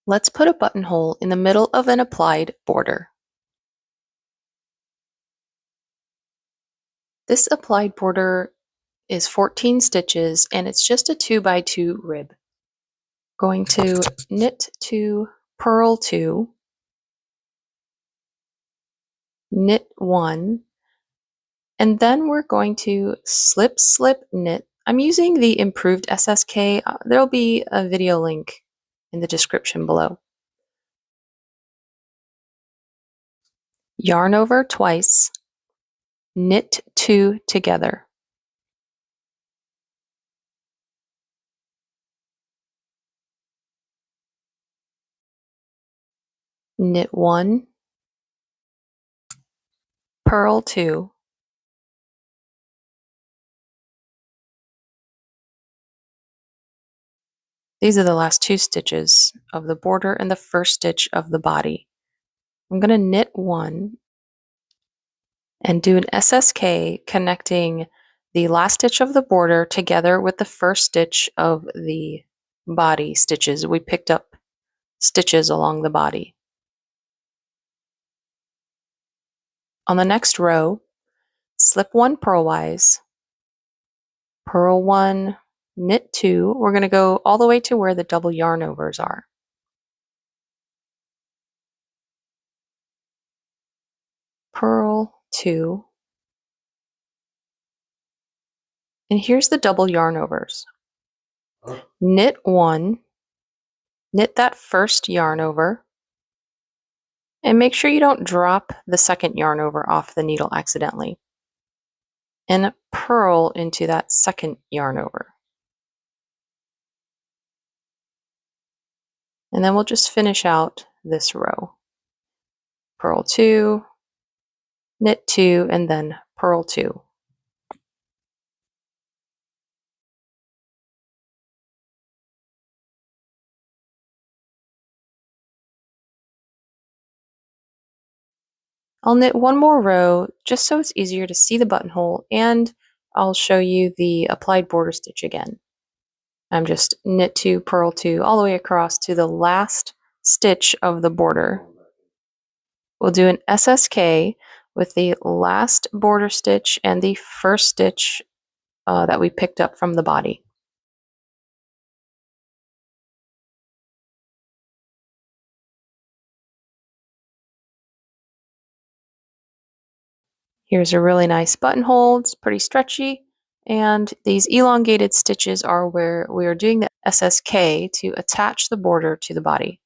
Let's put a buttonhole in the middle of an applied border. This applied border is 14 stitches and it's just a 2x2 rib. Going to knit 2, purl 2, knit 1, and then we're going to slip, slip, knit. I'm using the improved SSK. There'll be a video link in the description below. Yarn over twice, knit 2 together. Knit 1, purl 2, these are the last 2 stitches of the border and the first stitch of the body. I'm going to knit 1 and do an SSK connecting the last stitch of the border together with the first stitch of the body stitches. We picked up stitches along the body. On the next row, slip 1 purlwise, purl 1, knit 2. We're going to go all the way to where the double yarn overs are. Purl 2. And here's the double yarn overs. Knit 1, knit that first yarn over, and make sure you don't drop the second yarn over off the needle accidentally. And purl into that second yarn over. And then we'll just finish out this row. Purl 2, knit 2, and then purl 2. I'll knit one more row just so it's easier to see the buttonhole, and I'll show you the applied border stitch again. I'm just knit 2, purl 2 all the way across to the last stitch of the border. We'll do an SSK with the last border stitch and the first stitch that we picked up from the body. Here's a really nice buttonhole. It's pretty stretchy, and these elongated stitches are where we are doing the SSK to attach the border to the body.